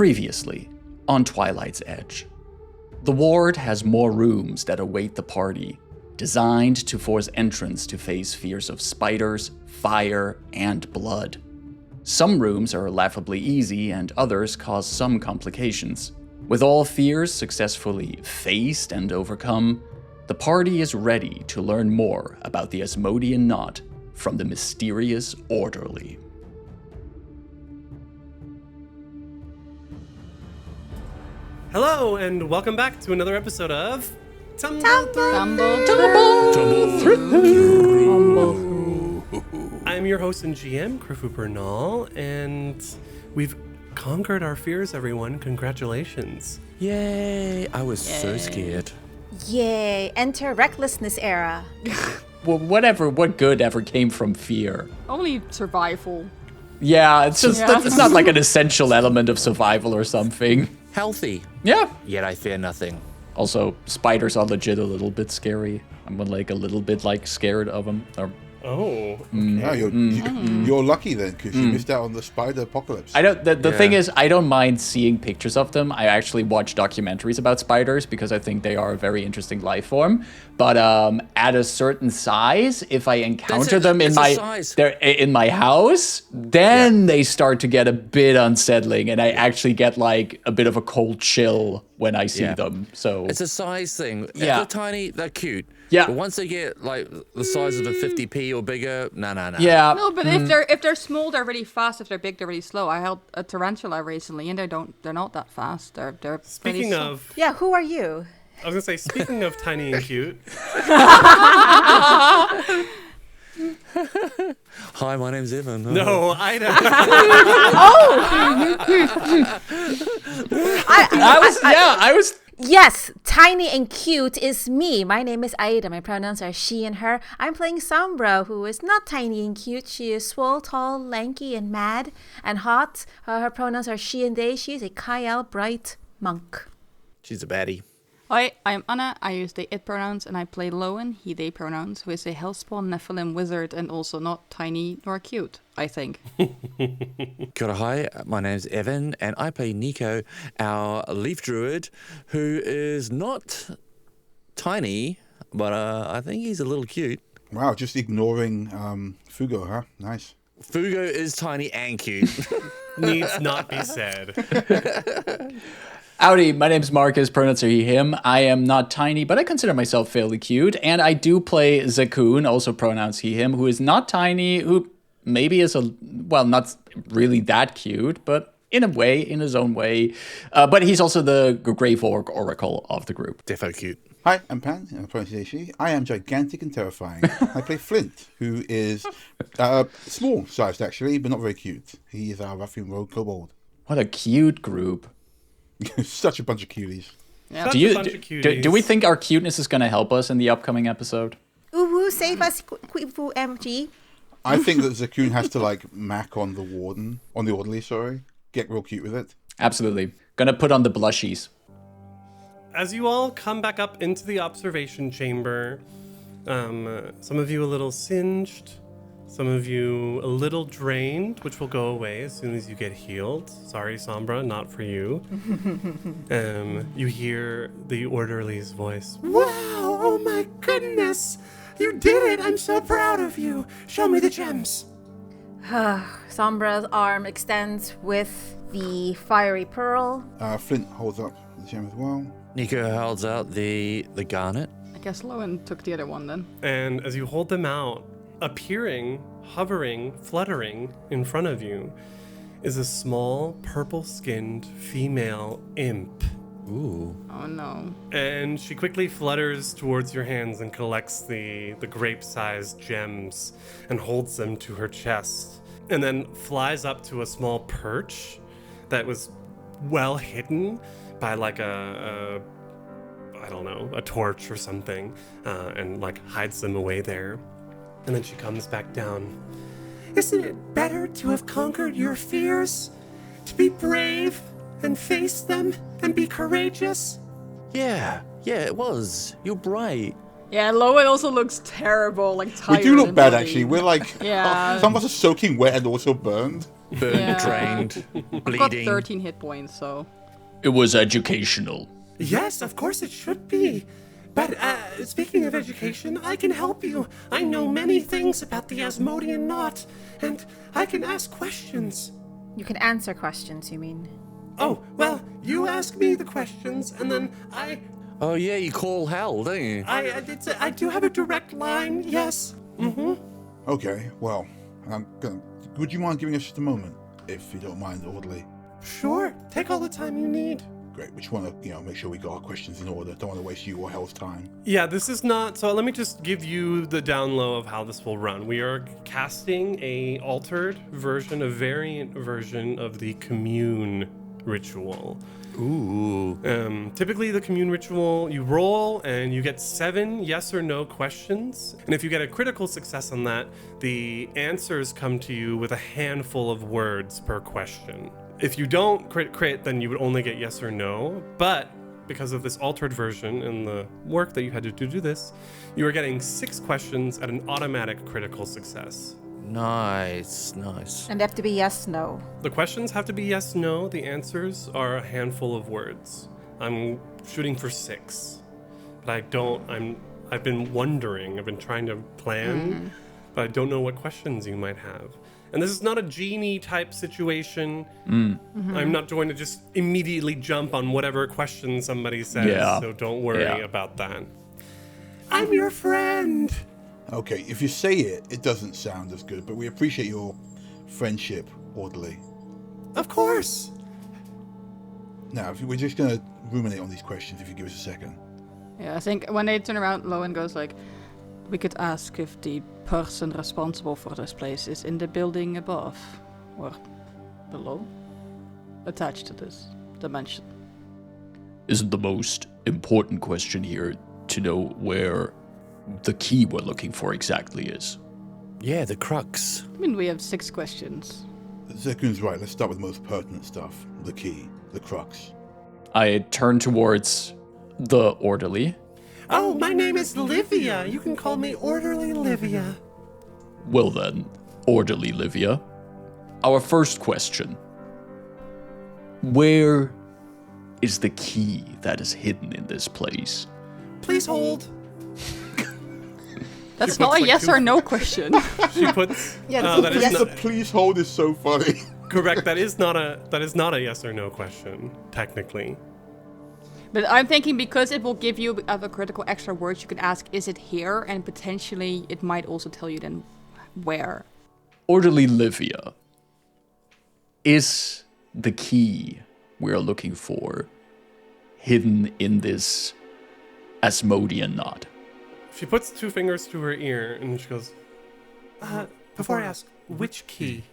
Previously, on Twilight's Edge. The ward has more rooms that await the party, designed to force entrants to face fears of spiders, fire, and blood. Some rooms are laughably easy and others cause some complications. With all fears successfully faced and overcome, the party is ready to learn more about the Asmodean knot from the mysterious Orderly. Hello, and welcome back to another episode of Tumble Through. I'm your host and GM, Krifu Bernal, and we've conquered our fears, everyone. Congratulations. Yay! I was so scared. Yay, enter recklessness era. Well, what good ever came from fear? Only survival. Yeah, it's just, it's not like an essential element of survival or something. Healthy. Yeah. Yet I fear nothing. Also, spiders are legit a little bit scary. I'm like a little bit like scared of them. Oh. Yeah, you're lucky then, because you missed out on the spider apocalypse. I don't. The thing is, I don't mind seeing pictures of them. I actually watch documentaries about spiders because I think they are a very interesting life form. But at a certain size, if I encounter them in my house, then they start to get a bit unsettling, and I actually get like a bit of a cold chill when I see them. So it's a size thing. If Yeah. they're tiny, they're cute. Yeah. But once they get like the size of a 50p or bigger, no. Yeah. No, but if they're small, they're really fast. If they're big, they're really slow. I held a tarantula recently, and they're not that fast. They're Speaking really of, Yeah, who are you? I was gonna say, speaking of tiny and cute, Hi, my name's Evan. no, I don't. I was. Yes, tiny and cute is me. My name is Aida. My pronouns are she and her. I'm playing Sombra, who is not tiny and cute. She is swole, tall, lanky, and mad and hot. Her pronouns are she and they. She is a Kyle Bright monk. She's a baddie. Hi, I'm Anna. I use they it pronouns, and I play Lowen, he they pronouns, who is a hellspawn Nephilim wizard and also not tiny nor cute, I think. Kia ora, hi, my name's Evan, and I play Nico, our leaf druid, who is not tiny, but I think he's a little cute. Wow, just ignoring Fugo, huh? Nice. Fugo is tiny and cute. Needs not be said. Howdy, my name's Marcus, pronouns are he, him. I am not tiny, but I consider myself fairly cute. And I do play Zakun, also pronouns he, him, who is not tiny, who maybe is not really that cute, but in a way, in his own way. But he's also the Grave Orc Oracle of the group. Defo cute. Hi, I'm Pan, and pronunciation. I am gigantic and terrifying. I play Flint, who is small-sized actually, but not very cute. He is our ruffian rogue kobold. What a cute group. Such a bunch of cuties. Yeah. Such a bunch of cuties. Do we think our cuteness is going to help us in the upcoming episode? Ooh, save us, Quifu MG. I think that Zakun has to like mac on the orderly, get real cute with it. Absolutely. Gonna put on the blushies. As you all come back up into the observation chamber, some of you a little singed, some of you a little drained, which will go away as soon as you get healed. Sorry, Sombra, not for you. You hear the orderly's voice. Wow, oh my goodness! You did it! I'm so proud of you! Show me the gems! Sombra's arm extends with the fiery pearl. Flint holds up the gem as well. Nico holds out the garnet. I guess Lowen took the other one then. And as you hold them out, appearing, hovering, fluttering in front of you is a small, purple-skinned female imp. Ooh. Oh no. And she quickly flutters towards your hands and collects the grape-sized gems and holds them to her chest. And then flies up to a small perch that was well hidden by like a torch or something, and like hides them away there. And then she comes back down. Isn't it better to have conquered your fears? To be brave and face them and be courageous? Yeah, it was. You're bright. Yeah, Lowen also looks terrible, like tired. We do look and bad, bloody. actually. We're like, Yeah. some of us are soaking wet and also burned. Burnt, drained, I've got bleeding. 13 hit points, so... It was educational. Yes, of course it should be. But speaking of education, I can help you. I know many things about the Asmodean knot, and I can ask questions. You can answer questions, you mean? Oh, well, you ask me the questions, and then Oh yeah, you call hell, don't you? I do have a direct line, yes. Mm-hmm. Okay, well, would you mind giving us just a moment, if you don't mind, orderly? Sure, take all the time you need. Great, we just want to, make sure we got our questions in order. Don't want to waste you or Hell's time. Yeah, this is not... So let me just give you the down low of how this will run. We are casting a altered version, a variant version of the commune ritual. Ooh. Typically, the commune ritual, you roll and you get 7 yes or no questions. And if you get a critical success on that, the answers come to you with a handful of words per question. If you don't crit, then you would only get yes or no. But because of this altered version and the work that you had to do this, you are getting 6 questions at an automatic critical success. Nice. And they have to be yes, no. The questions have to be yes, no. The answers are a handful of words. I'm shooting for 6, but I've been wondering. I've been trying to plan, but I don't know what questions you might have. And this is not a genie type situation. I'm not going to just immediately jump on whatever question somebody says. So don't worry about that. I'm your friend. Okay, if you say it, it doesn't sound as good, but we appreciate your friendship, orderly. Of course. Now, we're just going to ruminate on these questions if you give us a second. Yeah, I think when they turn around, Lowen goes like, we could ask if the person responsible for this place is in the building above or below, attached to this dimension. Isn't the most important question here to know where the key we're looking for exactly is? Yeah, the crux. I mean, we have 6 questions. Zekun's right, let's start with the most pertinent stuff. The key, the crux. I turn towards the orderly. Oh, my name is Livia. You can call me Orderly Livia. Well then, orderly Livia. Our first question. Where is the key that is hidden in this place? Please hold. That's not a yes or no question. She puts. That is the not please hold is so funny. correct. That is not a yes or no question, technically. But I'm thinking because it will give you other critical extra words, you can ask, is it here? And potentially it might also tell you then where. Orderly Livia. Is the key we're looking for hidden in this Asmodean knot? She puts 2 fingers to her ear and she goes, before I ask, which key?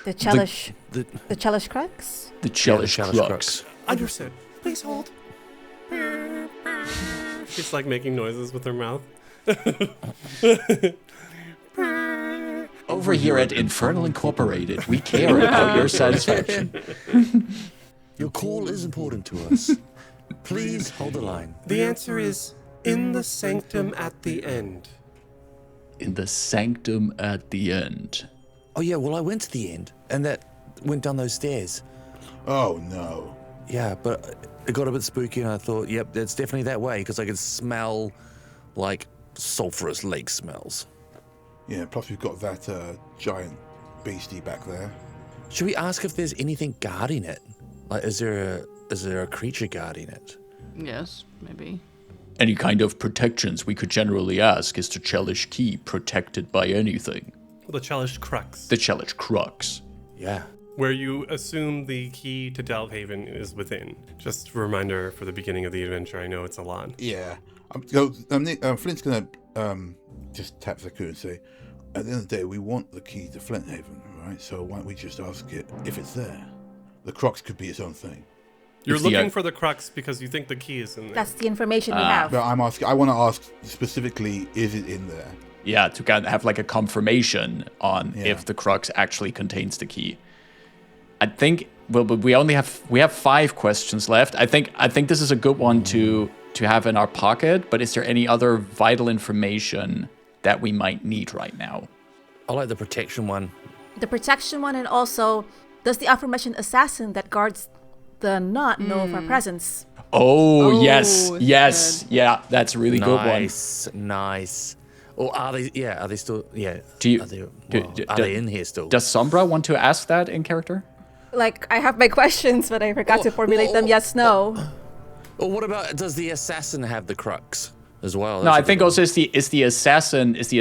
The Chelish... The The Chelish crux? The Chelish Chelish crux. crux. Understood. Please hold. She's like making noises with her mouth. Over here at Infernal Incorporated, we care about your satisfaction. Your call is important to us. Please hold the line. The answer is in the sanctum at the end. In the sanctum at the end. Oh yeah, well I went to the end, and that went down those stairs. Oh, no. Yeah, but it got a bit spooky, and I thought, yep, that's definitely that way, because I could smell, like, sulphurous lake smells. Yeah, plus we've got that giant beastie back there. Should we ask if there's anything guarding it? Like, is there a creature guarding it? Yes, maybe. Any kind of protections we could generally ask, is the Chelish key protected by anything? The Chelish crux. The Chelish crux. Yeah. Where you assume the key to Delvehaven is within. Just a reminder for the beginning of the adventure. I know it's a lot. Yeah. Flint's going to just tap Zaku and say, at the end of the day, we want the key to Flint Haven, right? So why don't we just ask it if it's there? The crux could be its own thing. You're It's the- looking for the crux because you think the key is in there. That's the information we have. But I want to ask specifically, is it in there? Yeah, to kind of have like a confirmation on Yeah. if the crux actually contains the key. I think but we have 5 questions left. I think this is a good one to have in our pocket, but is there any other vital information that we might need right now? I like the protection one. The protection one, and also, does the aforementioned assassin that guards the knot know of our presence? Oh, yes, Oh, yes, good. yeah, that's a really good one. Nice. Or are they? Yeah, are they still? Yeah. Do you- Are they, do- well, do- are do- they in here still? Does Sombra want to ask that in character? Like, I have my questions, but I forgot to formulate them yes, no. Or what about? Does the assassin have the crux as well? No, That's I a think good also is the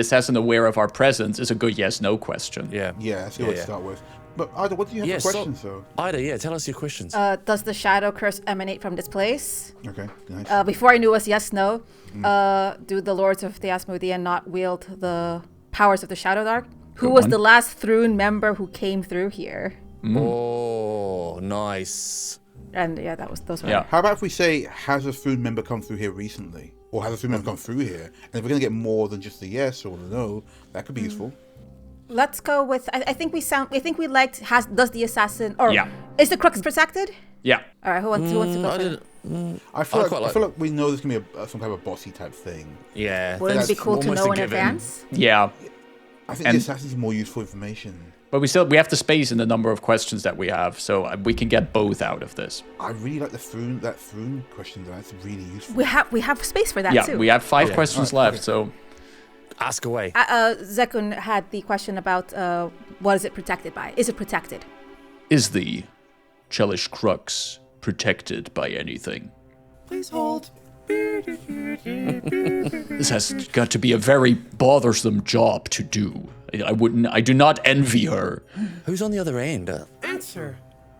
assassin aware of our presence is a good yes/no question. one. Yeah. Yeah, that's a good way to Yeah. start with. But Ida, what do you have Yeah, for so- questions, though? Ida, yeah, tell us your questions. Does the shadow curse emanate from this place? Okay, nice. Before I knew it was yes, no. Do the lords of the Asmodean not wield the powers of the Shadow Dark? Who was one. the last Thrune member who came through here? Oh, nice. And yeah, those were. Yeah. How about if we say, has a food member come through here recently? Or has a food member come through here? And if we're going to get more than just the yes or the no, that could be useful. Let's go with. I think we liked. Does the assassin or Yeah. is the crux protected? Yeah. All right, who wants to go I first? didn't. I feel quite like- like we know there's going to be some kind of a bossy type thing. Yeah. Wouldn't it be that's cool to almost know a in given. advance? Yeah. I think And- the assassin's more useful information. But we have the space in the number of questions that we have, so we can get both out of this. I really like that Thrune question, though. That's really useful. We have space for that Yeah, too. we have 5 Okay. questions Alright, left, okay. so Ask away. Zekun had the question about what is it protected by? Is it protected? is the Chelish Crux protected by anything? Please hold. This has got to be a very bothersome job to do. I do not envy her. Who's on the other end? Answer.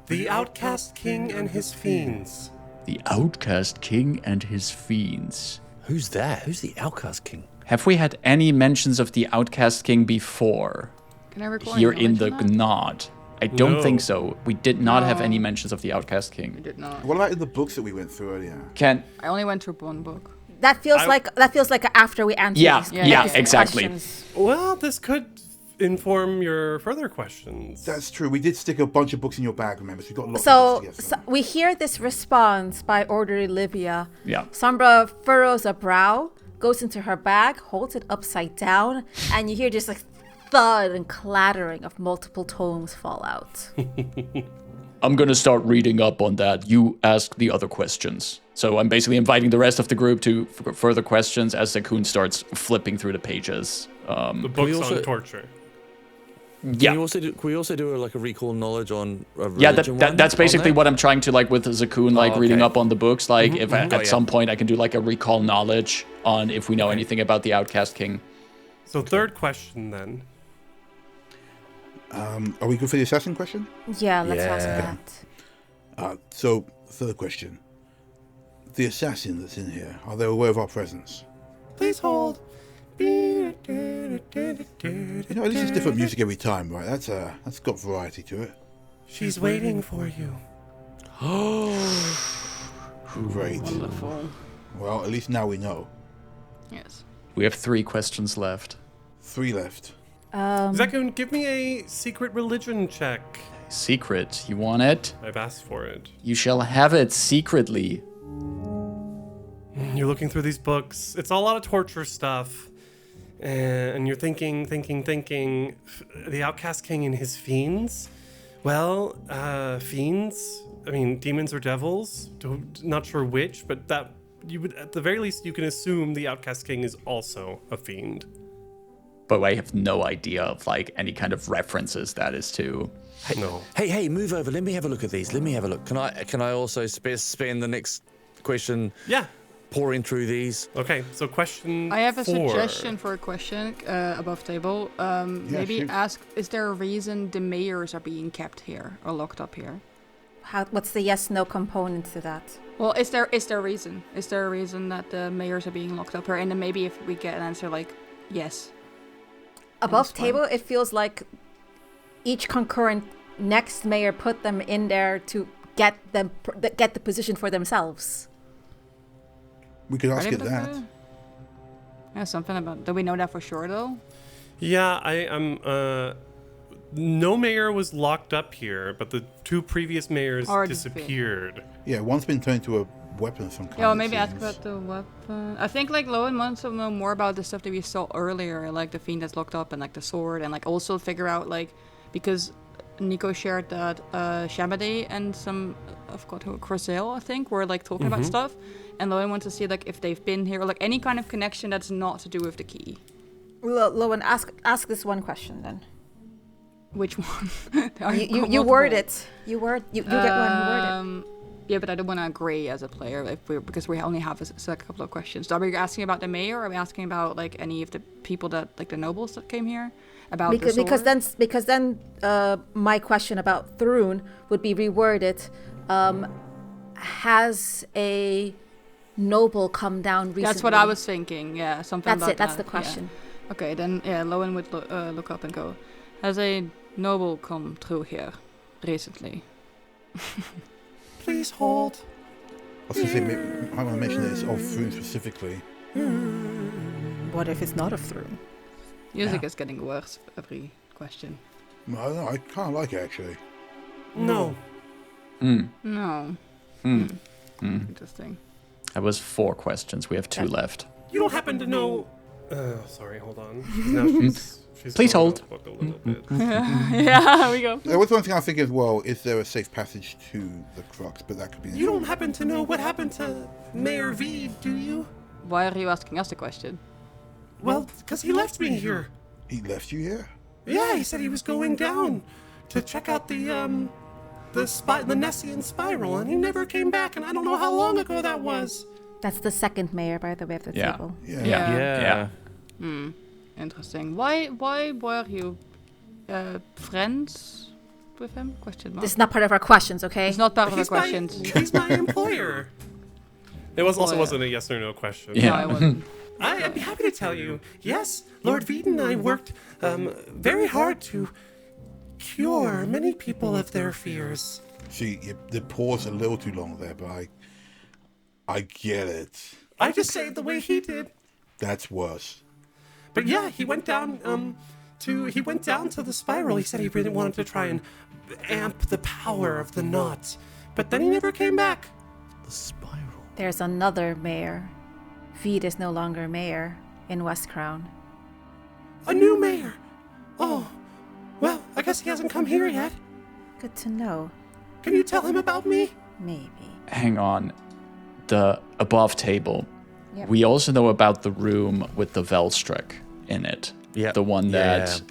The Outcast King and his fiends. The Outcast King and his fiends. Who's that? Who's the Outcast King? Have we had any mentions of the Outcast King before? Can I record Here in the knowledge on that? Gnot? I don't No. think so. We did not have No. any mentions of the Outcast I King. did not. What about in the books that we went through earlier? Can I only went through one book. That feels like after we answer Yeah, these yeah, these exactly. questions. Well, this could inform your further questions. That's true. We did stick a bunch of books in your bag, remember? So you got lots of So, books to get so from. we hear this response by orderly Livia. Yeah. Sombra furrows a brow, goes into her bag, holds it upside down, and you hear just like thud and clattering of multiple tomes fall out. I'm gonna start reading up on that. You ask the other questions. So I'm basically inviting the rest of the group to further questions as Zakun starts flipping through the pages. The books also- on torture. Can Yeah. we also do like a recall knowledge on a Yeah, religion one that's on basically that? what I'm trying to like with Zakun, like Oh, reading okay. up on the books. Like if Oh, at some point I can do like a recall knowledge on if we know anything about the Outcast King. So third question then. Are we good for the assassin question? Yeah, let's ask Yeah. that. So, third question. The assassin that's in here, are they aware of our presence? Please hold. You know, at least it's different music every time, right? That's got variety to it. She's waiting for you. Great. Wonderful. Well, at least now we know. Yes. We have 3 questions left. 3 left. Zekun, give me a secret religion check. Secret, you want it? I've asked for it. You shall have it secretly. You're looking through these books. It's a lot of torture stuff. And you're thinking, the Outcast King and his fiends? Well, fiends? I mean, demons or devils? Not sure which, but that you would, at the very least, you can assume the Outcast King is also a fiend. But I have no idea of like any kind of references that is to. No. Hey, move over. Let me have a look at these. Let me have a look. Can I also spend the next question Yeah. pouring through these? Okay, so question I have a 4. suggestion for a question above table. Maybe shoot. ask, is there a reason the mayors are being kept here or locked up here? What's the yes/no component to that? Well, is there a reason? Is there a reason that the mayors are being locked up here? And then maybe if we get an answer like yes. Above that's fine. table, it feels like each concurrent next mayor put them in there to get the position for themselves. We could Are ask they it locked that. up? Yeah, something about. Do we know that for sure though? Yeah, I am. No mayor was locked up here, but the 2 previous mayors Or disappeared. Yeah, one's been turned into a weapon of some kind. Yeah, well, it maybe ask seems. about the weapon. I think like Lowen wants to know more about the stuff that we saw earlier, like the fiend that's locked up and like the sword, and like also figure out like because Nico shared that Shamade and some, I've got who, Crozel, I think, were like talking about stuff, and Lowen wants to see like if they've been here, or like any kind of connection that's not to do with the key. Lowen, ask this one question then. Which one? You word it. You get one. You word it. Yeah, but I don't want to agree as a player because we only have a couple of questions. Are we asking about the mayor? Or are we asking about like any of the people that like the nobles that came here? About because then my question about Thrun would be reworded. Has a noble come down recently? That's what I was thinking. Yeah, something. That's about it. That's that. the question. Yeah. Okay, then Lowen would look up and go, has a noble come through here recently? Please hold. I was going to say, I want to mention that it's of Thrun specifically. What if it's not of Thrun? Music is getting worse every question. I don't know, I kind of like it actually. No. No. Interesting. That was 4 questions. We have 2 left. You don't happen to know... sorry, hold on. Now she's Please going hold. off book a little bit. Yeah, we go. There was one thing I think as well, is there a safe passage to the crux, but that could be... You don't happen to know what happened to Mayor V, do you? Why are you asking us the question? Well, because he left me here. He left you here? Yeah, he said he was going down to check out the Nessian spiral, and he never came back, and I don't know how long ago that was. That's the second mayor, by the way, of the table. Yeah. Interesting. Why were you friends with him? Question mark. This is not part of our questions, okay? It's not part of the questions. He's my employer. It wasn't a yes or no question. Yeah. No, I wasn't. I'd be happy to tell you. Yes, Lord Veeden and I worked very hard to cure many people of their fears. See, the pause a little too long there, but I get it. I just say it the way he did. That's worse. But yeah, he went down to the spiral. He said he really wanted to try and amp the power of the knot. But then he never came back. The spiral. There's another mayor. Veed is no longer mayor in West Crown. A new mayor. Oh, well, I guess he hasn't come here yet. Good to know. Can you tell him about me? Maybe. Hang on. The above table. Yep. We also know about the room with the Velstrik in it. Yeah. The one that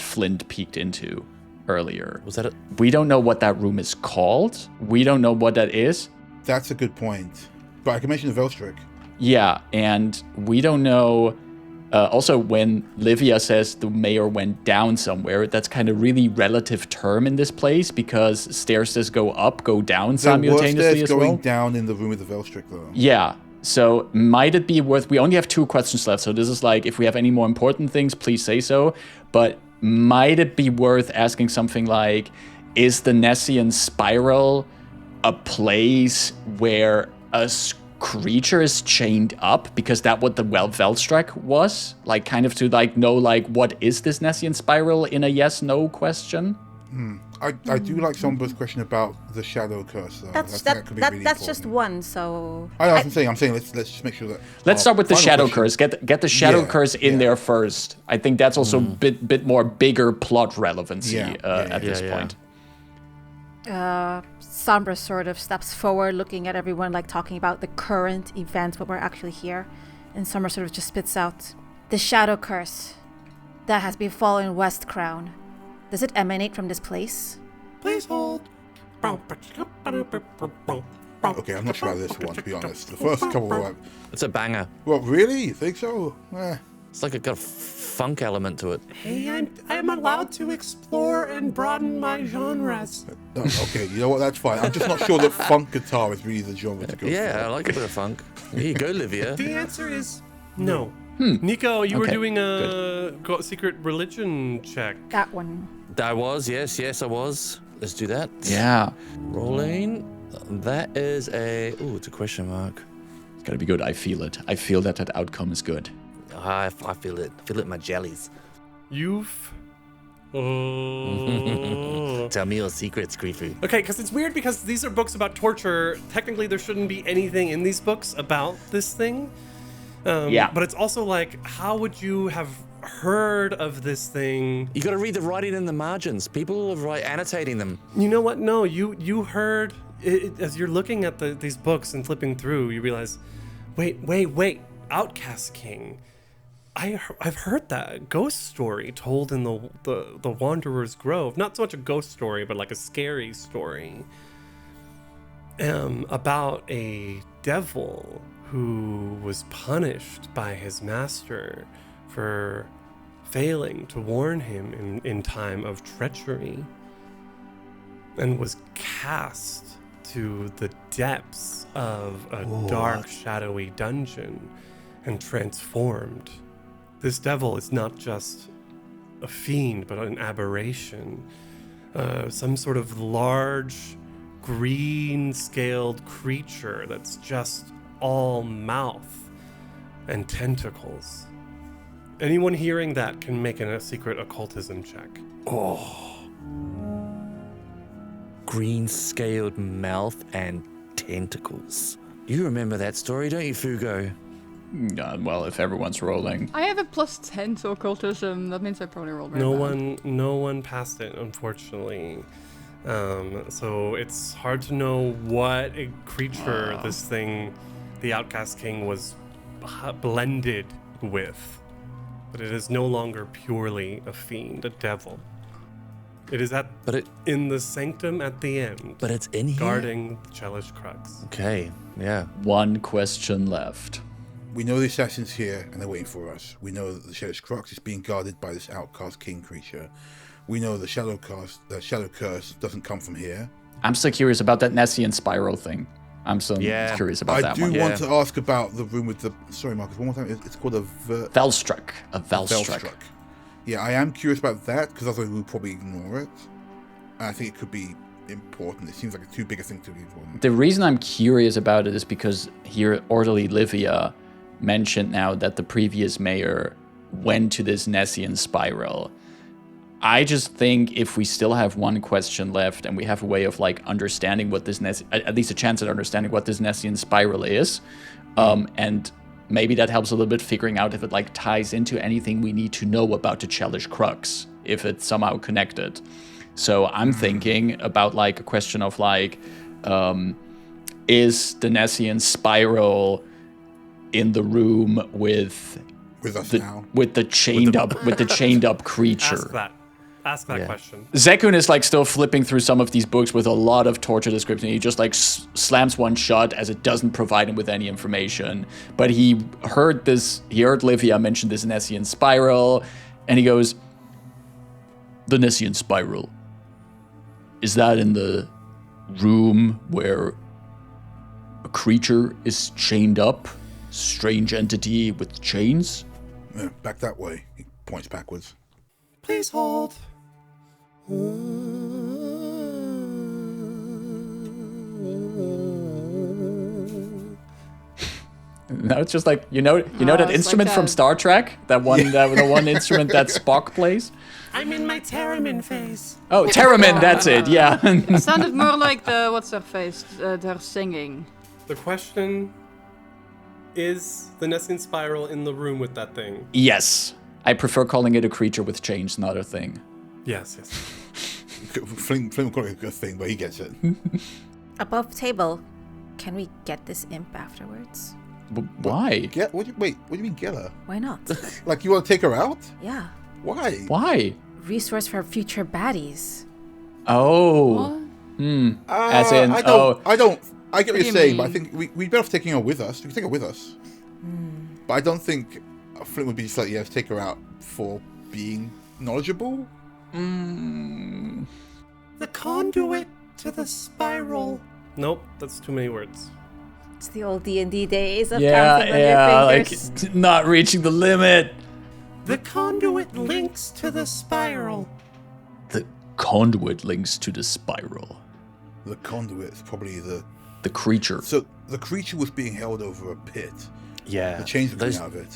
Flint peeked into earlier. Was that it? We don't know what that room is called. We don't know what that is. That's a good point. But I can mention the Velstrik. Yeah, and we don't know. Also, when Livia says the mayor went down somewhere, that's kind of really relative term in this place because stairs just go up, go down simultaneously as well. going down in the room with the Velstrik, though. Yeah. So might it be worth... We only have 2 questions left, so this is like, if we have any more important things, please say so. But might it be worth asking something like, is the Nessian spiral a place where a creature is chained up? Because that what the Velstrik was? Like, kind of to like know, like, what is this Nessian spiral in a yes-no question? I do like Sombra's question about the shadow curse, though. That's could be really that's just important. one. So I'm saying let's just make sure that. Let's start with the final shadow question- curse. Get the shadow Yeah, curse in there first. I think that's also a bit more bigger plot relevancy at this point. Sombra sort of steps forward, looking at everyone, like talking about the current events, but we're actually here. And Sombra sort of just spits out, the shadow curse that has befallen West Crown. Does it emanate from this place? Please hold. Okay, I'm not sure about this one, to be honest. The first couple were like, It's a banger. well, really? You think so? It's like it got a funk element to it. Hey, I'm allowed to explore and broaden my genres. Okay, you know what? That's fine. I'm just not sure that funk guitar is really the genre to go Yeah, I for. like a bit of funk. Here you go, Livia. The answer is no. Nico, you were Okay, doing a secret religion check. That one. I was, yes, I was. Let's do that. Yeah. Rolling. That is it's a question mark. It's gotta be good. I feel it. I feel that outcome is good. I feel it. I feel it in my jellies. You've... Oh. Tell me your secrets, Creepy. Okay, because it's weird because these are books about torture. Technically, there shouldn't be anything in these books about this thing. Yeah. But it's also like, how would you have heard of this thing? You got to read the writing in the margins. People are annotating them. You know what? No, you heard it, as you're looking at these books and flipping through, you realize, wait, Outcast King. I've heard that ghost story told in the Wanderer's Grove. Not so much a ghost story, but like a scary story. About a devil who was punished by his master for failing to warn him in time of treachery, and was cast to the depths of a dark, shadowy dungeon and transformed. This devil is not just a fiend, but an aberration. Some sort of large, green-scaled creature that's just all mouth and tentacles. Anyone hearing that can make a secret occultism check. Green-scaled mouth and tentacles. You remember that story, don't you, Fugo? Well, if everyone's rolling. I have a +10 to occultism. That means I probably rolled very bad. No one passed it, unfortunately. So it's hard to know what a creature this thing, the Outcast King, was blended with. But it is no longer purely a fiend, a devil. It is in the sanctum at the end. But it's in here? Guarding the Chelish Crux. Okay, yeah. One question left. We know the assassin's here and they're waiting for us. We know that the Chelish Crux is being guarded by this Outcast King creature. We know the Shadow Curse doesn't come from here. I'm still curious about that Nessian spiral thing. I'm still curious about that one. I do want to ask about the room with the... Sorry, Marcus, one more time. It's called a... Velstruck. A Velstruck. Yeah, I am curious about that, because otherwise we'll probably ignore it. And I think it could be important. It seems like a too big a thing to be important. The reason I'm curious about it is because here Orderly Livia mentioned now that the previous mayor went to this Nessian spiral. I just think if we still have one question left and we have a way of like understanding what this at least a chance at understanding what this Nessian spiral is, and maybe that helps a little bit figuring out if it like ties into anything we need to know about the Chelish Crux, if it's somehow connected. So I'm thinking about like a question of like, is the Nessian spiral in the room with us now? With the chained up creature? Ask that question. Zekun is like still flipping through some of these books with a lot of torture description. He just like slams one shut as it doesn't provide him with any information. But he heard Livia mention this Nessian spiral, and he goes, the Nessian spiral. Is that in the room where a creature is chained up? Strange entity with chains? Yeah, back that way. He points backwards. Please hold. No, it's just like you know that instrument like from Star Trek, the one instrument that Spock plays. I'm in my Theremin phase. Oh, Theremin, that's it. Yeah. It sounded more like the what's her face, they're singing. The question is: the Nessian spiral in the room with that thing? Yes, I prefer calling it a creature with chains, not a thing. Yes. Flint will call it a thing, but he gets it. Above table, can we get this imp afterwards? Why? What do you mean get her? Why not? Like you want to take her out? Yeah. Why? Why? Resource for future baddies. Oh. As in, I get what you're saying, mean? but I think we'd better off taking her with us. We can take her with us. But I don't think Flint would be just like, yeah, let's take her out for being knowledgeable. The conduit to the spiral. Nope, that's too many words. It's the old D&D days of counting on your fingers. like not reaching the limit. The conduit links to the spiral. The conduit links to the spiral. The conduit is probably the creature. So the creature was being held over a pit. Yeah. The chains were coming out of it.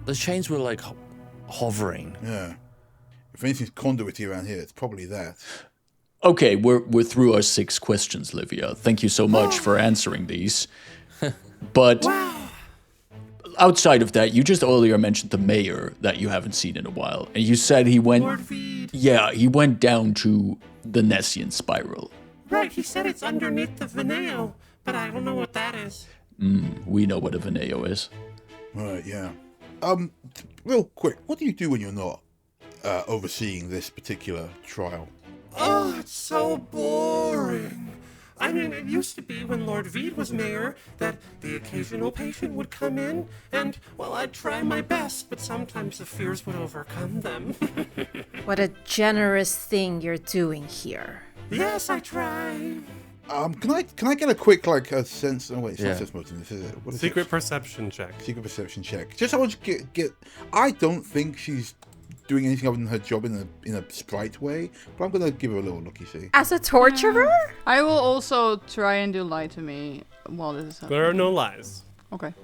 Those chains were like hovering. Yeah. If anything's conduity around here, it's probably that. Okay, we're through our 6 questions, Livia. Thank you so much for answering these. But outside of that, you just earlier mentioned the mayor that you haven't seen in a while. And you said he went... Lord Veed. Yeah, he went down to the Nessian spiral. Right, he said it's underneath the Veneo, but I don't know what that is. We know what a Veneo is. Right, yeah. Real quick, what do you do when you're not overseeing this particular trial? Oh, it's so boring. I mean, it used to be when Lord Veed was mayor that the occasional patient would come in and, well, I'd try my best, but sometimes the fears would overcome them. What a generous thing you're doing here. Yes, I try. Can I get a quick a sense? Oh wait, it's Yeah. not sense motive. This is it. What is Secret it? perception check. Secret perception check. Just I want to get. I don't think she's doing anything other than her job in a sprite way, but I'm gonna give her a little look. You see. As a torturer? I will also try and do lie to me while this is happening. There are no lies. Okay.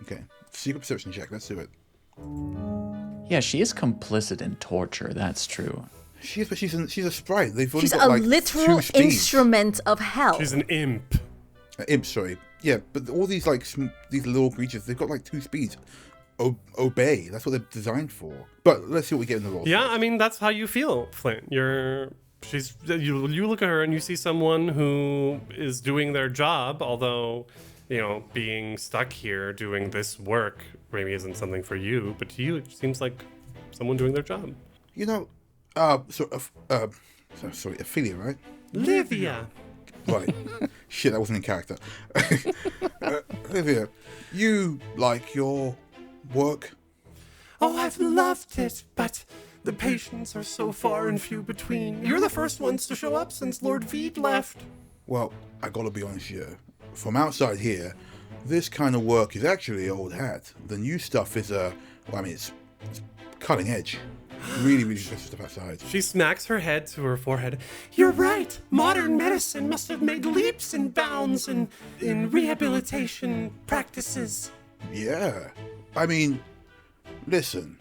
Okay. Secret perception check. Let's do it. Yeah, she is complicit in torture, that's true. She's a sprite. They've only She's got a literal 2 speeds. instrument of hell. She's an imp. Imp, sorry. Yeah, but all these these little creatures, they've got 2 speeds. Obey. That's what they're designed for. But let's see what we get in the roll. Yeah, I mean, that's how you feel, Flint. You look at her and you see someone who is doing their job, although, being stuck here doing this work maybe isn't something for you, but to you it seems like someone doing their job. Sorry, Ophelia, right? Livia. Right. Shit, that wasn't in character. Olivia, you like your work? Oh, I've loved it, but the patients are so far and few between. You're the first ones to show up since Lord Veed left. Well, I gotta be honest here. From outside here, this kind of work is actually old hat. The new stuff is it's cutting edge. Really, really interesting stuff outside. She smacks her head to her forehead. You're right. Modern medicine must have made leaps and bounds in rehabilitation practices. Yeah. I mean, listen.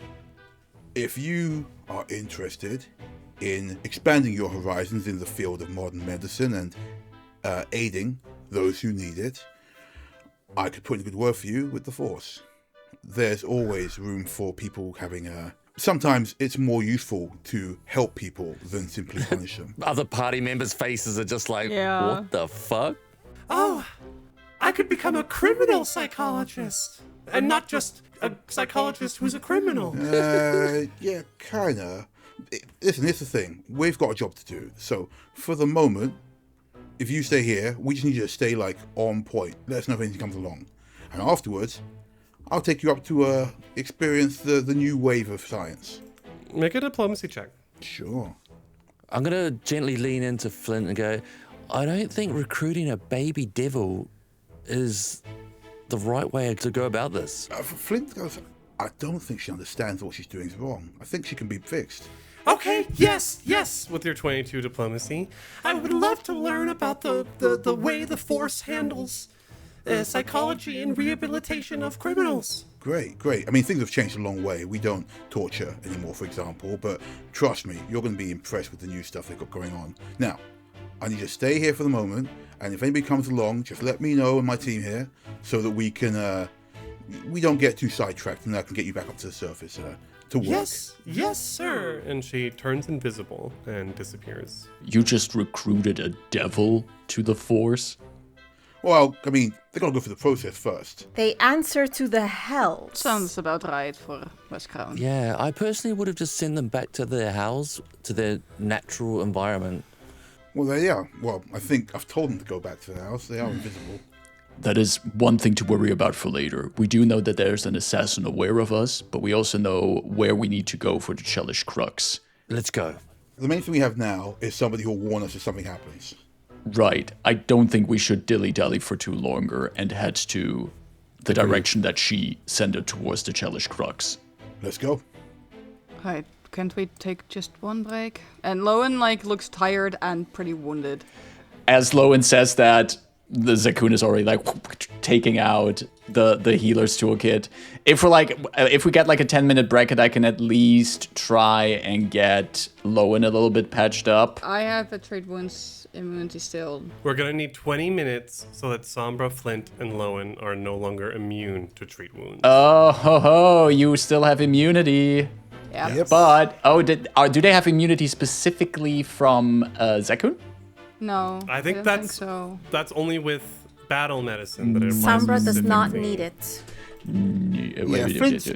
If you are interested in expanding your horizons in the field of modern medicine and aiding those who need it, I could put in a good word for you with the Force. There's always room for people having sometimes it's more useful to help people than simply punish them. Other party members' faces are just like, Yeah. what the fuck? Oh, I could become a criminal psychologist. And not just a psychologist who's a criminal. Yeah, kinda. Listen, here's the thing. We've got a job to do. So, for the moment, if you stay here, we just need you to stay, on point. Let us know if anything comes along. And afterwards, I'll take you up to experience the new wave of science. Make a diplomacy check. Sure. I'm going to gently lean into Flint and go, I don't think recruiting a baby devil is the right way to go about this. Flint goes, I don't think she understands what she's doing is wrong. I think she can be fixed. Okay, yes, with your 22 diplomacy. I would love to learn about the way the Force handles psychology and rehabilitation of criminals. Great. I mean, things have changed a long way. We don't torture anymore, for example, but trust me, you're going to be impressed with the new stuff they've got going on. Now, I need you to stay here for the moment, and if anybody comes along, just let me know and my team here, so that we can, we don't get too sidetracked, and I can get you back up to the surface to work. Yes, sir. And she turns invisible and disappears. You just recruited a devil to the Force? Well, I mean, they got to go through the process first. They answer to the hells. Sounds about right for West Crown. Yeah, I personally would have just sent them back to their house, to their natural environment. Well, they are. Well, I think I've told them to go back to the house. They are invisible. That is one thing to worry about for later. We do know that there's an assassin aware of us, but we also know where we need to go for the Chelish Crux. Let's go. The main thing we have now is somebody who will warn us if something happens. Right. I don't think we should dilly-dally for too longer and head to the direction that she sent it towards the Chelish Crux. Let's go. Right, can't we take just one break? And Lowen, looks tired and pretty wounded. As Lowen says that, the Zakun is already taking out the healer's toolkit. If we get like a 10-minute bracket, I can at least try and get Lowen a little bit patched up. I have a treat wounds immunity still. We're gonna need 20 minutes so that Sombra, Flint, and Lowen are no longer immune to treat wounds. Oh ho ho! You still have immunity. Yeah. Yep. But do they have immunity specifically from Zekun? No. I think don't that's so. that's only with battle medicine that it applies Sombra does not specifically. need it. Yeah,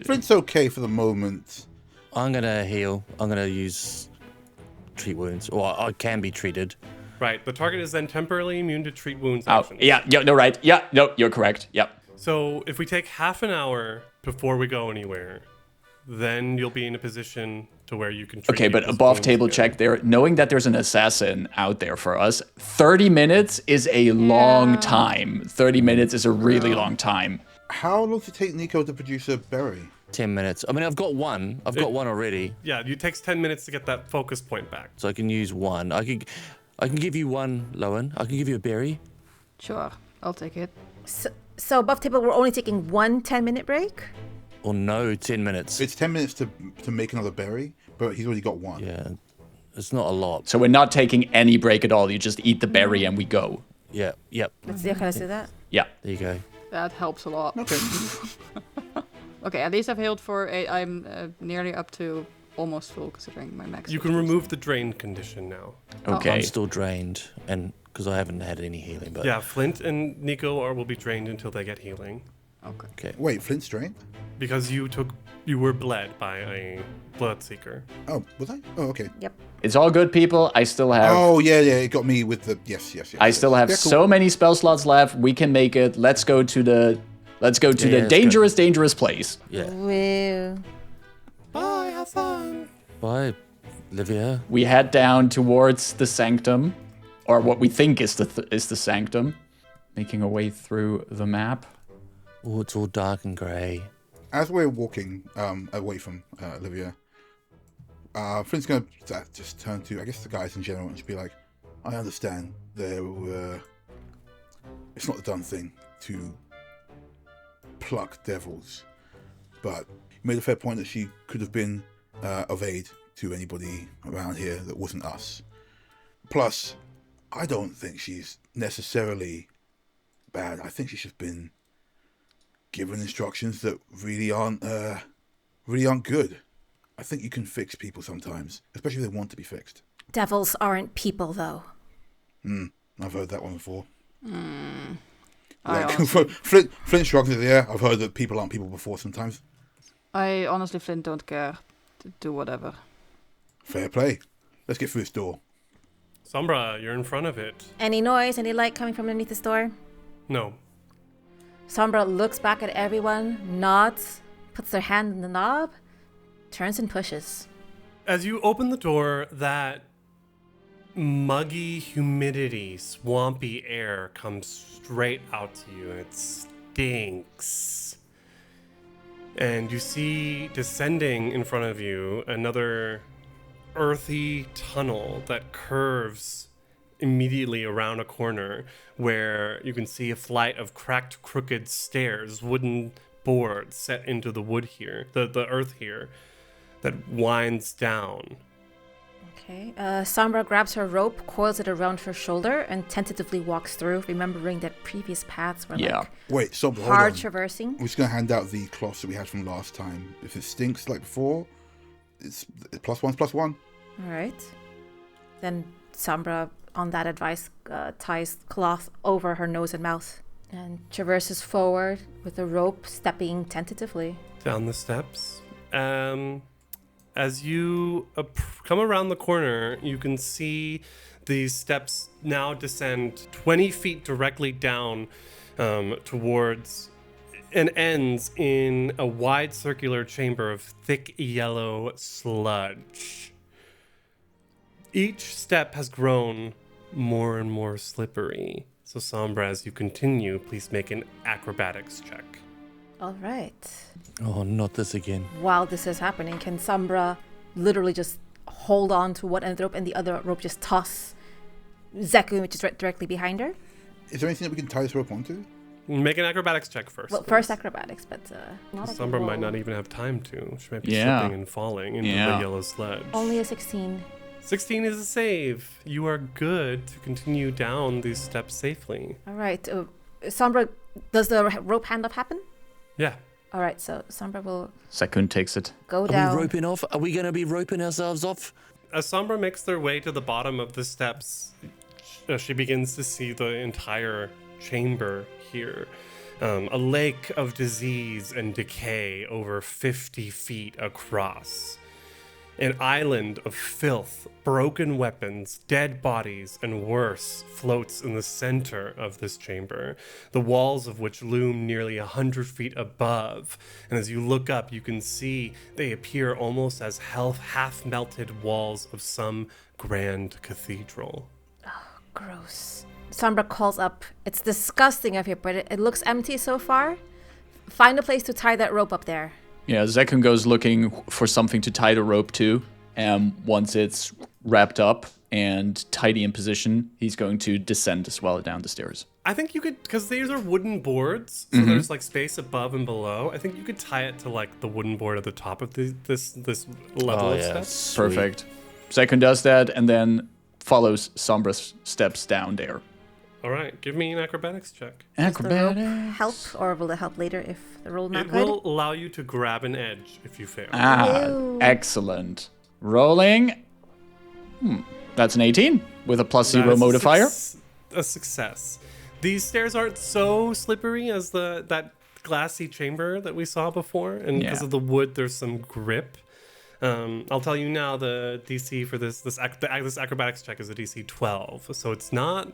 Flint's okay for the moment. I'm gonna heal. I'm gonna use treat wounds, or I can be treated. Right. The target is then temporarily immune to treat wounds Oh, actions. yeah, no, right. Yeah, no, you're correct. Yep. So if we take half an hour before we go anywhere, then you'll be in a position to where you can treat Okay, but people's above wounds table again. check there, knowing that there's an assassin out there for us, 30 minutes is a long time. 30 minutes is a really long time. How long does it take Nico to produce a berry? 10 minutes. I mean, I've got one. I've got one already, Yeah, it takes 10 minutes to get that focus point back. so I can use one. I can give you one, Lowen. I can give you a berry. Sure, I'll take it. So above table, we're only taking one 10-minute break? Or no, 10 minutes. It's 10 minutes to make another berry, but he's already got one. Yeah, it's not a lot. So we're not taking any break at all. You just eat the berry and we go. Yeah, yep. Let's see, can I see that? Yeah. There you go. That helps a lot. Okay. Okay, at least I've healed for 8. I'm nearly up to almost full considering my max. You can remove the drain condition now. Okay. I'm still drained, and because I haven't had any healing, but Yeah, Flint and Nico will be drained until they get healing. Okay. Wait, Flint's drained? Because you were bled by a bloodseeker. Oh, was I? Oh, okay. Yep. It's all good, people. I still have Oh, yeah, it got me with the... Yes. I still have Yeah, cool. so many spell slots left. We can make it. Let's go to the let's go. dangerous place. Yeah. Woo. Bye, have fun. Bye, Livia. We head down towards the sanctum, or what we think is the sanctum, making our way through the map. Oh, it's all dark and grey. As we're walking away from Olivia, Flint's going to just turn to, I guess, the guys in general and just be like, I understand it's not the done thing to pluck devils, but you made a fair point that she could have been of aid to anybody around here that wasn't us. Plus, I don't think she's necessarily bad. I think she's just been given instructions that really aren't good. I think you can fix people sometimes, especially if they want to be fixed. Devils aren't people, though. I've heard that one before. I Like, honestly, Flint shrugs it. Yeah, I've heard that people aren't people before sometimes. Flint, don't care. Do whatever. Fair play. Let's get through this door. Sombra, you're in front of it. Any noise, any light coming from underneath this door? No. Sombra looks back at everyone, nods, puts their hand on the knob, turns and pushes. As you open the door, that muggy humidity, swampy air comes straight out to you, and it stinks. And you see descending in front of you another earthy tunnel that curves immediately around a corner, where you can see a flight of cracked, crooked stairs, wooden boards set into the wood here, the earth here, that winds down. Okay. Sombra grabs her rope, coils it around her shoulder, and tentatively walks through, remembering that previous paths were like Wait, stop. Hold hard on. traversing. We're just going to hand out the cloths that we had from last time. If it stinks like before, it's +1/+1. All right. Then Sombra, on that advice, ties cloth over her nose and mouth and traverses forward with the rope, stepping tentatively. Down the steps. As you come around the corner, you can see these steps now descend 20 feet directly down towards and ends in a wide circular chamber of thick yellow sludge. Each step has grown more and more slippery. So Sombra, as you continue, please make an acrobatics check. All right. Oh, not this again. While this is happening, can Sombra literally just hold on to one end of the rope and the other rope just toss Zekun, which is right directly behind her? Is there anything that we can tie this rope onto? Make an acrobatics check first. Well, first acrobatics, but not a good Sombra might roll. not even have time to. She might be Yeah. slipping and falling into the yellow sledge. Only a 16. 16 is a save. You are good to continue down these steps safely. All right. Sombra, does the rope handoff happen? Yeah. All right, so Sombra will Sekun takes it. go Are down. we roping off? Are we going to be roping ourselves off? As Sombra makes their way to the bottom of the steps, she begins to see the entire chamber here. A lake of disease and decay over 50 feet across. An island of filth, broken weapons, dead bodies, and worse floats in the center of this chamber, the walls of which loom nearly 100 feet above. And as you look up, you can see they appear almost as half-melted walls of some grand cathedral. Gross. Sombra calls up. It's disgusting up here, but it looks empty so far. Find a place to tie that rope up there. Yeah, Sekun goes looking for something to tie the rope to. And once it's wrapped up and tidy in position, he's going to descend as well down the stairs. I think you could, because these are wooden boards, so there's like space above and below. I think you could tie it to like the wooden board at the top of this level of steps. Sweet. Perfect. Sekun does that and then follows Sombra's steps down there. All right, give me an acrobatics check. Does the rope Acrobatics. help, or will it help later if the roll not It good? will allow you to grab an edge if you fail. Ew. Excellent. Rolling. That's an 18 with a plus That 0 is modifier. A success. These stairs aren't so slippery as that glassy chamber that we saw before, and because Yeah. of the wood, there's some grip. I'll tell you now, the DC for this acrobatics check is a DC 12, so it's not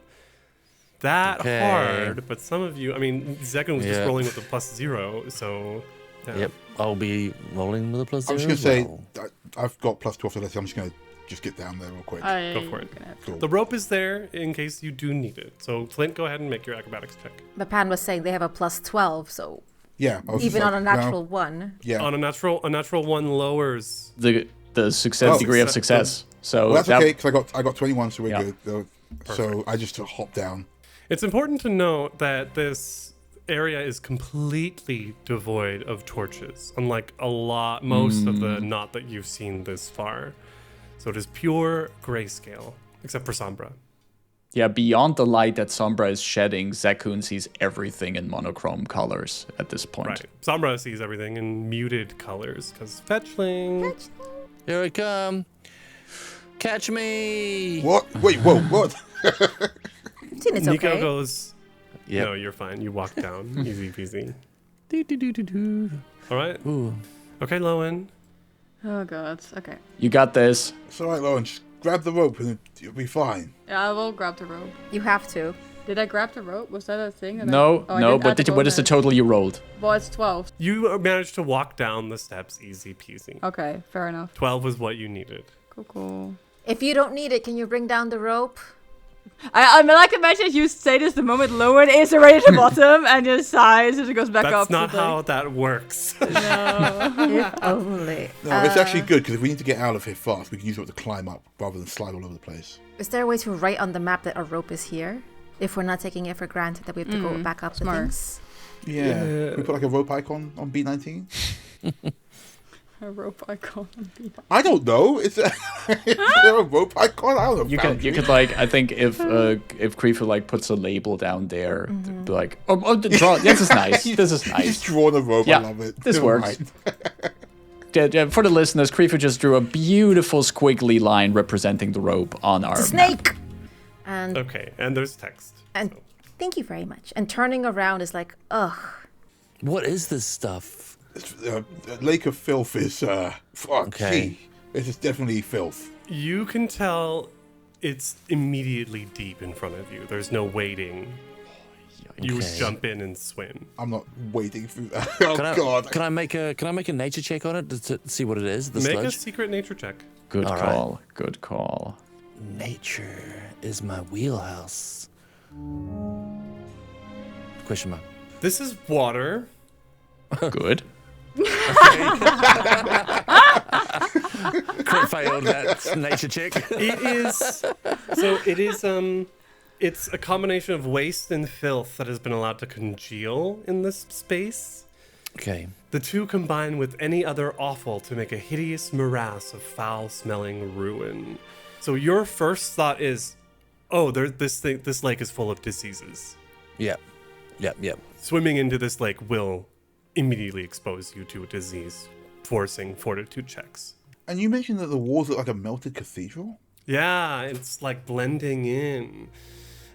that Okay. hard. But some of you, I mean, Zekun was just Yeah. rolling with a plus 0, so yeah. Yep, I'll be rolling with a plus I'm 0 just going to as say, well. I've got plus 12 to this. I'm just going to get down there real quick. Go for it. Cool. The rope is there in case you do need it. So Flint, go ahead and make your acrobatics check. But Pan was saying they have a plus 12, so Yeah. I was just even like, on a well, natural 1. Yeah. On a natural one lowers. The success Oh. degree of success. So Well, that's that, okay because I got 21, so we're Yeah. good. So I just hop down. It's important to note that this area is completely devoid of torches, unlike most of the knot that you've seen this far. So it is pure grayscale, except for Sombra. Yeah, beyond the light that Sombra is shedding, Zekun sees everything in monochrome colors at this point. Right. Sombra sees everything in muted colors, because fetchling. Here I come. Catch me. What? Wait, whoa, what? It's Nico okay. goes, Yep. no, you're fine. You walk down. Easy peasy. Do. All right. Ooh. Okay, Lowen. Oh god. Okay. You got this. It's all right, Lauren. Just grab the rope and you'll be fine. Yeah, I will grab the rope. You have to. Did I grab the rope? Was that a thing? that No, I no, didn't add but the what is the bonus. total you rolled? Well, it's 12. You managed to walk down the steps easy peasy. Okay, fair enough. 12 was what you needed. Cool. If you don't need it, can you bring down the rope? I mean, I can imagine you say this the moment Lowen is already at the bottom and just sighs as it goes back up. That's not to the- how that works. No. If only. No, it's actually good because if we need to get out of here fast, we can use it to climb up rather than slide all over the place. Is there a way to write on the map that a rope is here? If we're not taking it for granted that we have to go back up smart. the things. Yeah. Can we put like a rope icon on B19? A rope icon. I don't know. Is there a rope icon? I don't know. You could like, I think if Creeper like puts a label down there, be like, this is nice. This is He's nice. drawn a rope. Yeah, I love it. this Never works. mind. For the listeners, Creeper just drew a beautiful squiggly line representing the rope on our It's a map. snake! And Okay, and there's text. And so. thank you very much. And turning around is like, ugh. What is this stuff? The lake of filth is Okay. It is definitely filth. You can tell it's immediately deep in front of you. There's no waiting. You would Okay. jump in and swim. I'm not wading through that. Oh Can I, god. Can I make a nature check on it to see what it is? The Make a sludge. secret nature check. Good All right. call. Good call. Nature is my wheelhouse. Question mark. This is water. Good. Crit failed that nature check. It is so. It is It's a combination of waste and filth that has been allowed to congeal in this space. Okay. The two combine with any other offal to make a hideous morass of foul-smelling ruin. So your first thought is, oh, this lake is full of diseases. Yep. Swimming into this lake will immediately expose you to a disease, forcing fortitude checks. And you mentioned that the walls look like a melted cathedral? Yeah, it's like blending in.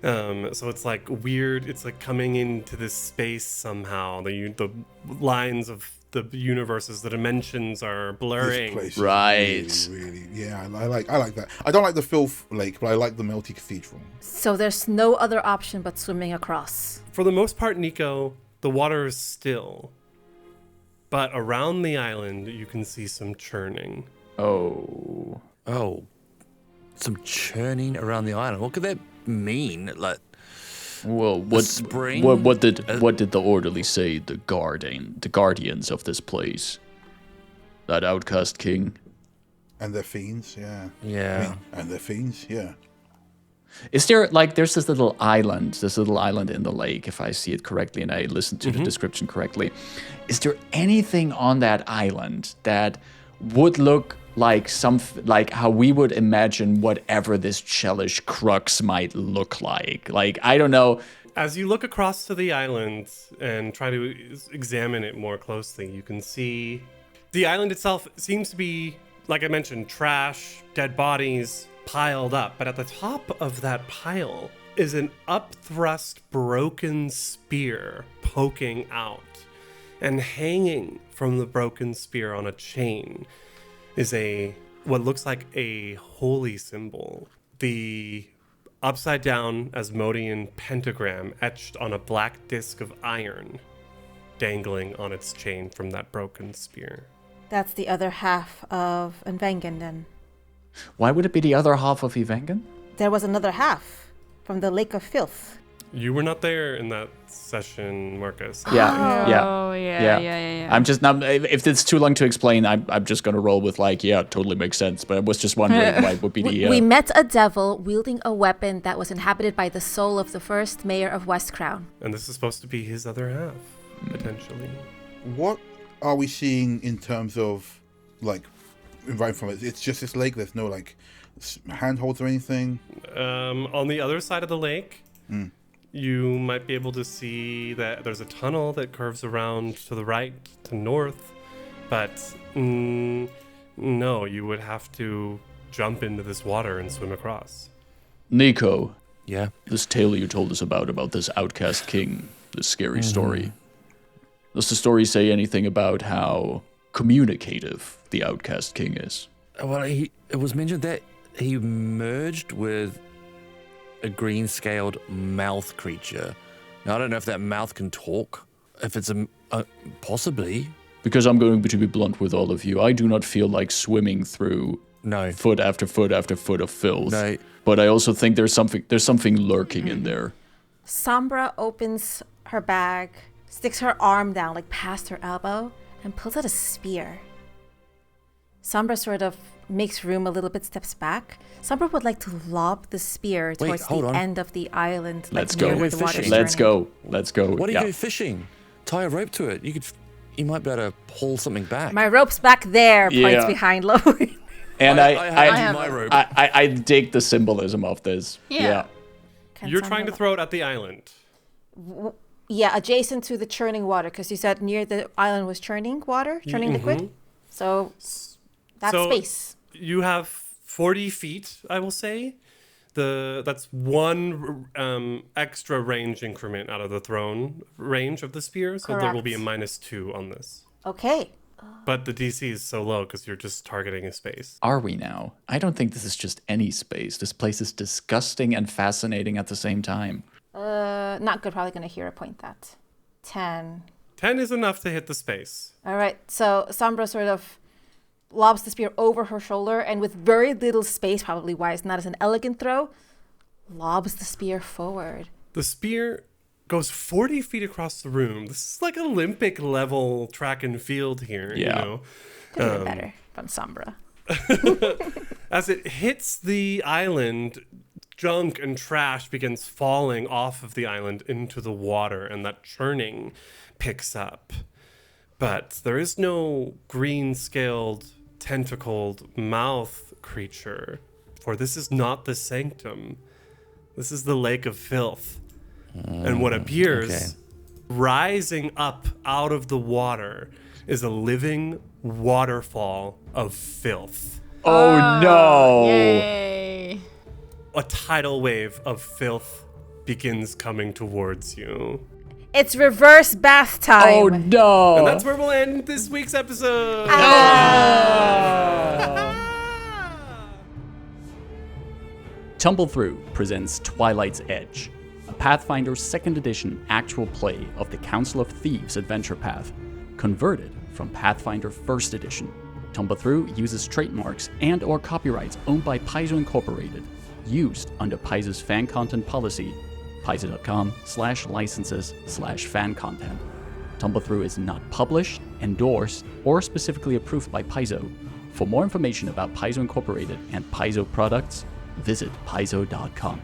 So it's like weird. It's like coming into this space somehow. The lines of the universes, the dimensions are blurring. This place Right. is really, yeah, I like that. I don't like the filth lake, but I like the melty cathedral. So there's no other option but swimming across. For the most part, Nico, the water is still. But around the island, you can see some churning. Oh. Oh, some churning around the island. What could that mean? Like, Well, what spring? what did the orderly say? The guardians of this place, that outcast king. And they're fiends, yeah. yeah. And they're fiends, yeah. Is there there's this little island in the lake, if I see it correctly and I listened to the description correctly. Is there anything on that island that would look like how we would imagine whatever this Chelish crux might look like? Like, I don't know. As you look across to the island and try to examine it more closely, you can see the island itself seems to be, like I mentioned, trash, dead bodies piled up. But at the top of that pile is an upthrust broken spear poking out. And hanging from the broken spear on a chain is what looks like a holy symbol. The upside down Asmodean pentagram etched on a black disc of iron dangling on its chain from that broken spear. That's the other half of Envengen then. Why would it be the other half of Evengen? There was another half from the Lake of Filth. You were not there in that session, Marcus. Yeah. Oh, yeah. I'm just not. If it's too long to explain, I'm just gonna roll with totally makes sense. But I was just wondering why it would be the. We met a devil wielding a weapon that was inhabited by the soul of the first mayor of West Crown. And this is supposed to be his other half, potentially. What are we seeing in terms of, right from it? It's just this lake. There's no handholds or anything. On the other side of the lake, you might be able to see that there's a tunnel that curves around to the right, to north, but no, you would have to jump into this water and swim across. Nico, Yeah. this tale you told us about this outcast king, this scary story. Does the story say anything about how communicative the outcast king is? Well, it was mentioned that he merged with a green-scaled mouth creature. Now, I don't know if that mouth can talk. If it's possibly. Because I'm going to be blunt with all of you, I do not feel like swimming through No. foot after foot after foot of filth. No. But I also think there's something lurking in there. Sombra opens her bag, sticks her arm down past her elbow, and pulls out a spear. Sombra sort of makes room a little bit, steps back. Sombra would like to lob the spear towards the end of the island. Let's near go. where the water's Let's turning. go. Let's go. What do you do fishing? Tie a rope to it. You might be able to pull something back. My rope's back there, points Yeah. behind Lowen. And I have my rope. I dig the symbolism of this. Yeah. You're trying to throw it at the island. Yeah, adjacent to the churning water, because you said near the island was churning water, churning liquid. So that's space. You have 40 feet, I will say. That's one extra range increment out of the thrown range of the spear, so there will be a -2 on this. Okay. But the DC is so low because you're just targeting a space. Are we now? I don't think this is just any space. This place is disgusting and fascinating at the same time. Not good. Probably going to hero point that. 10. 10 is enough to hit the space. All right. So Sombra sort of lobs the spear over her shoulder, and with very little space, probably why it's not as an elegant throw, lobs the spear forward. The spear goes 40 feet across the room. This is like Olympic level track and field here. Yeah. You know? Could have been better from Sombra. As it hits the island, junk and trash begins falling off of the island into the water, and that churning picks up. But there is no green-scaled, tentacled mouth creature, for this is not the sanctum. This is the lake of filth. And what appears rising up out of the water is a living waterfall of filth. Oh no! Yay. A tidal wave of filth begins coming towards you. It's reverse bath time. Oh no! And that's where we'll end this week's episode. Tumble Through presents Twilight's Edge, a Pathfinder 2nd Edition actual play of the Council of Thieves adventure path, converted from Pathfinder 1st Edition. Tumble Through uses trademarks and or copyrights owned by Paizo Incorporated, used under Paizo's fan content policy, paizo.com/licenses/fan content. Tumble Through is not published, endorsed, or specifically approved by Paizo. For more information about Paizo Incorporated and Paizo products, visit paizo.com.